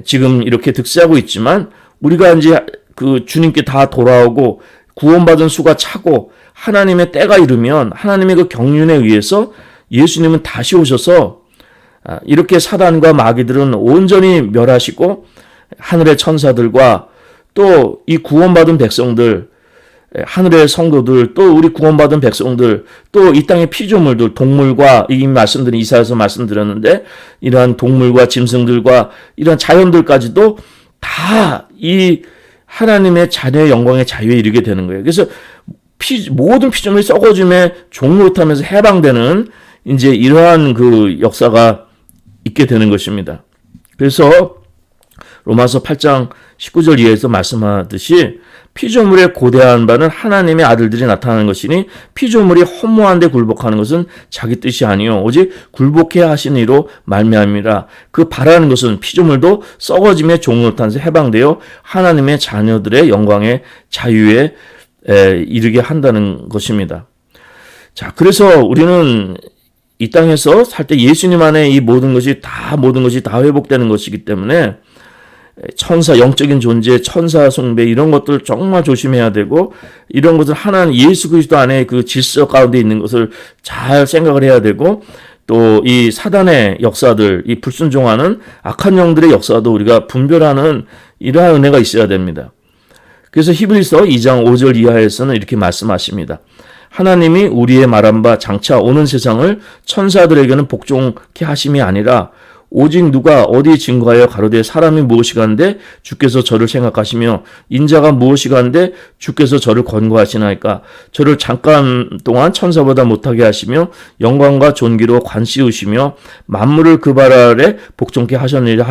Speaker 1: 지금 이렇게 득세하고 있지만 우리가 이제 그 주님께 다 돌아오고 구원받은 수가 차고 하나님의 때가 이르면 하나님의 그 경륜에 의해서 예수님은 다시 오셔서 이렇게 사단과 마귀들은 온전히 멸하시고 하늘의 천사들과 또 이 구원받은 백성들, 하늘의 성도들, 또 우리 구원받은 백성들, 또 이 땅의 피조물들, 동물과 이미 말씀드린 이사야서 말씀드렸는데 이러한 동물과 짐승들과 이런 자연들까지도 다 이 하나님의 자녀의 영광의 자유에 이르게 되는 거예요. 그래서 모든 피조물이 썩어짐에 종노릇하면서 해방되는 이제 이러한 그 역사가 있게 되는 것입니다. 그래서 로마서 8장 19절 이하에서 말씀하듯이 피조물의 고대한 바는 하나님의 아들들이 나타나는 것이니 피조물이 허무한 데 굴복하는 것은 자기 뜻이 아니요 오직 굴복해 하신 이로 말미암이라. 그 바라는 것은 피조물도 썩어짐의 종노릇한에서 해방되어 하나님의 자녀들의 영광의 자유에 이르게 한다는 것입니다. 자, 그래서 우리는 이 땅에서 살 때 예수님 안에 이 모든 것이 다 회복되는 것이기 때문에 천사, 영적인 존재, 천사 숭배 이런 것들 정말 조심해야 되고, 이런 것을 하나님 예수 그리스도 안에 그 질서 가운데 있는 것을 잘 생각을 해야 되고, 또 이 사단의 역사들, 이 불순종하는 악한 영들의 역사도 우리가 분별하는 이러한 은혜가 있어야 됩니다. 그래서 히브리서 2장 5절 이하에서는 이렇게 말씀하십니다. 하나님이 우리의 말한 바 장차 오는 세상을 천사들에게는 복종케 하심이 아니라 오직 누가 어디 증거하여 가로되 사람이 무엇이간데 주께서 저를 생각하시며 인자가 무엇이간데 주께서 저를 권고하시나이까. 저를 잠깐 동안 천사보다 못하게 하시며 영광과 존귀로 관씌우시며 만물을 그 발 아래 복종케 하셨느니라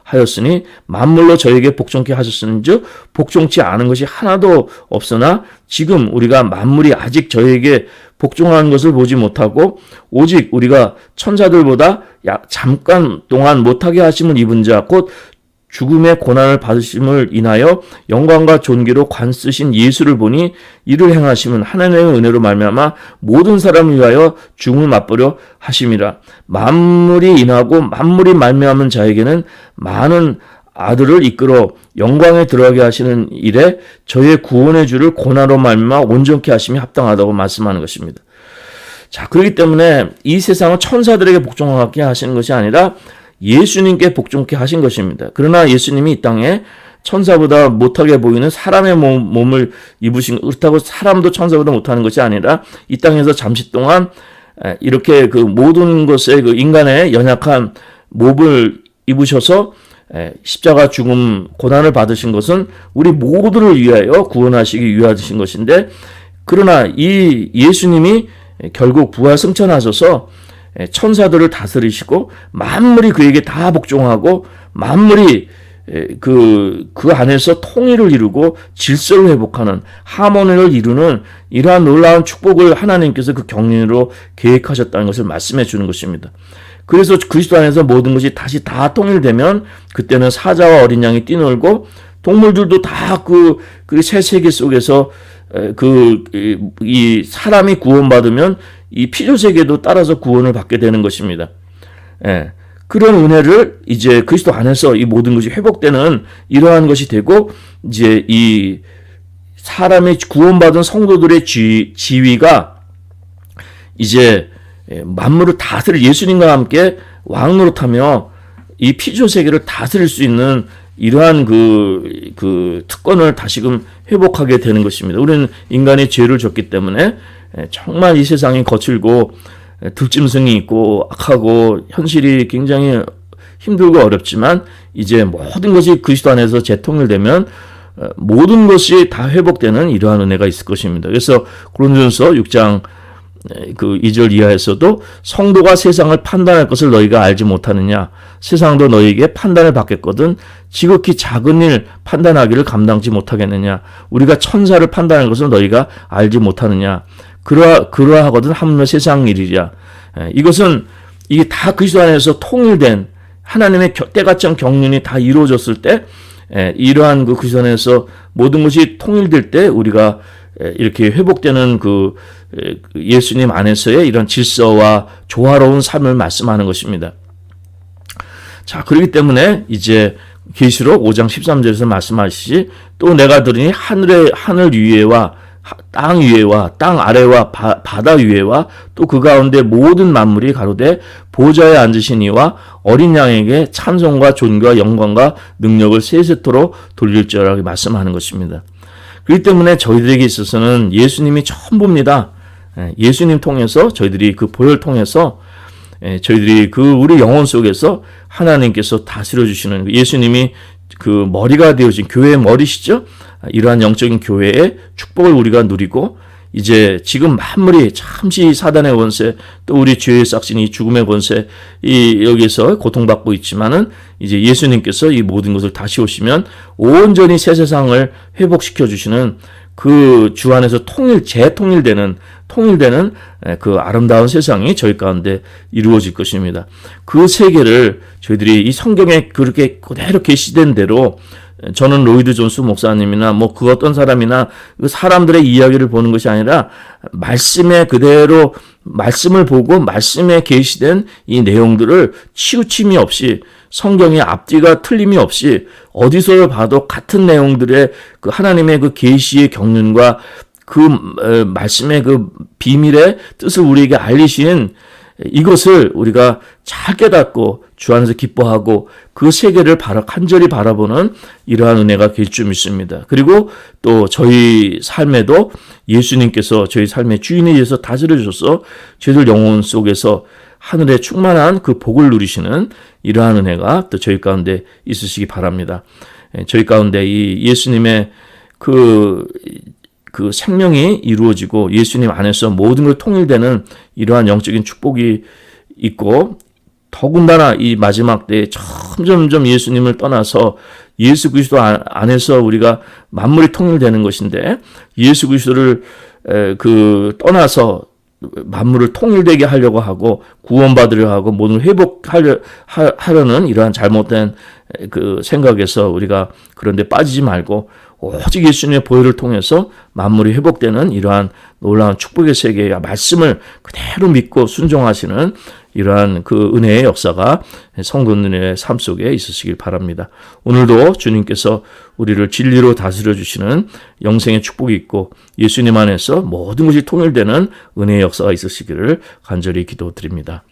Speaker 1: 하였으니 만물로 저에게 복종케 하셨은즉 복종치 않은 것이 하나도 없으나 지금 우리가 만물이 아직 저에게 복종하는 것을 보지 못하고 오직 우리가 천사들보다 잠깐 동안 못하게 하심을 입은 자 곧 죽음의 고난을 받으심을 인하여 영광과 존귀로 관쓰신 예수를 보니 이를 행하심은 하나님의 은혜로 말미암아 모든 사람을 위하여 죽음을 맛보려 하심이라. 만물이 인하고 만물이 말미암은 자에게는 많은 아들을 이끌어 영광에 들어가게 하시는 일에 저의 구원의 주를 고난으로 말미암아 온전케 하심이 합당하다고 말씀하는 것입니다. 자, 그렇기 때문에 이 세상은 천사들에게 복종하게 하시는 것이 아니라 예수님께 복종케 하신 것입니다. 그러나 예수님이 이 땅에 천사보다 못하게 보이는 사람의 몸을 입으신, 그렇다고 사람도 천사보다 못하는 것이 아니라 이 땅에서 잠시 동안 이렇게 그 모든 것에 그 인간의 연약한 몸을 입으셔서 십자가 죽음 고난을 받으신 것은 우리 모두를 위하여 구원하시기 위하신 것인데, 그러나 이 예수님이 결국 부활 승천하셔서 천사들을 다스리시고 만물이 그에게 다 복종하고 만물이 그 안에서 통일을 이루고 질서를 회복하는 하모니를 이루는 이러한 놀라운 축복을 하나님께서 그 경륜으로 계획하셨다는 것을 말씀해 주는 것입니다. 그래서 그리스도 안에서 모든 것이 다시 다 통일되면 그때는 사자와 어린 양이 뛰놀고 동물들도 다 그 새 세계 속에서 이 사람이 구원받으면 이 피조 세계도 따라서 구원을 받게 되는 것입니다. 그런 은혜를 이제 그리스도 안에서 이 모든 것이 회복되는 이러한 것이 되고, 이제 이 사람의 구원받은 성도들의 지위가 이제 만물을 다스릴 예수님과 함께 왕노릇하며 이 피조 세계를 다스릴 수 있는 이러한 그 특권을 다시금 회복하게 되는 것입니다. 우리는 인간이 죄를 졌기 때문에 정말 이 세상이 거칠고 들짐승이 있고 악하고 현실이 굉장히 힘들고 어렵지만 이제 모든 것이 그리스도 안에서 재통일되면 모든 것이 다 회복되는 이러한 은혜가 있을 것입니다. 그래서 고린도전서 6장 그 2절 이하에서도 성도가 세상을 판단할 것을 너희가 알지 못하느냐, 세상도 너희에게 판단을 받겠거든 지극히 작은 일 판단하기를 감당치 못하겠느냐, 우리가 천사를 판단할 것을 너희가 알지 못하느냐, 그러하거든 하물며 세상 일이랴. 이것은 이게 다 그리스도 안에서 통일된 하나님의 때같이 한 경륜이 다 이루어졌을 때, 이러한 그 그리스도 안에서 모든 것이 통일될 때 우리가 이렇게 회복되는 그 예수님 안에서의 이런 질서와 조화로운 삶을 말씀하는 것입니다. 자, 그렇기 때문에 이제 계시록 5장 13절에서 말씀하시지, 또 내가 들으니 하늘 위에와 땅 위에와 땅 아래와 바다 위에와 또 그 가운데 모든 만물이 가로되 보좌에 앉으신 이와 어린 양에게 찬송과 존귀와 영광과 능력을 세세토록 돌릴지어라 말씀하는 것입니다. 그렇기 때문에 저희들에게 있어서는 예수님이 전부입니다. 예수님 통해서 저희들이 그 보혈 통해서 저희들이 그 우리 영혼 속에서 하나님께서 다스려 주시는 예수님이 그 머리가 되어진 교회의 머리시죠. 이러한 영적인 교회의 축복을 우리가 누리고 이제 지금 만물이 잠시 사단의 권세, 또 우리 죄의 싹신, 이 죽음의 권세, 이 여기서 고통받고 있지만은 이제 예수님께서 이 모든 것을 다시 오시면 온전히 새 세상을 회복시켜 주시는 그 주 안에서 재통일되는 그 아름다운 세상이 저희 가운데 이루어질 것입니다. 그 세계를 저희들이 이 성경에 그렇게 그대로 계시된 대로, 저는 로이드 존스 목사님이나 뭐 그 어떤 사람이나 그 사람들의 이야기를 보는 것이 아니라 말씀에 그대로 말씀을 보고 말씀에 계시된 이 내용들을 치우침이 없이, 성경의 앞뒤가 틀림이 없이 어디서 봐도 같은 내용들의 그 하나님의 그 계시의 경륜과 그 말씀의 그 비밀의 뜻을 우리에게 알리신 이것을 우리가 잘 깨닫고 주 안에서 기뻐하고 그 세계를 간절히 바라보는 이러한 은혜가 될 줄 믿습니다. 그리고 또 저희 삶에도 예수님께서 저희 삶의 주인에 의해서 다스려 주셔서 저희들 영혼 속에서 하늘의 충만한 그 복을 누리시는 이러한 은혜가 또 저희 가운데 있으시기 바랍니다. 저희 가운데 이 예수님의 그 생명이 이루어지고 예수님 안에서 모든 걸 통일되는 이러한 영적인 축복이 있고, 더군다나 이 마지막 때에 점점점 예수님을 떠나서 예수 그리스도 안에서 우리가 만물이 통일되는 것인데, 예수 그리스도를 떠나서 만물을 통일되게 하려고 하고 구원받으려 하고 모든 회복하려는 이러한 잘못된 그 생각에서 우리가 그런데 빠지지 말고 오직 예수님의 보혈을 통해서 만물이 회복되는 이러한 놀라운 축복의 세계의 말씀을 그대로 믿고 순종하시는 이러한 그 은혜의 역사가 성도들의 삶 속에 있으시길 바랍니다. 오늘도 주님께서 우리를 진리로 다스려 주시는 영생의 축복이 있고 예수님 안에서 모든 것이 통일되는 은혜의 역사가 있으시기를 간절히 기도드립니다.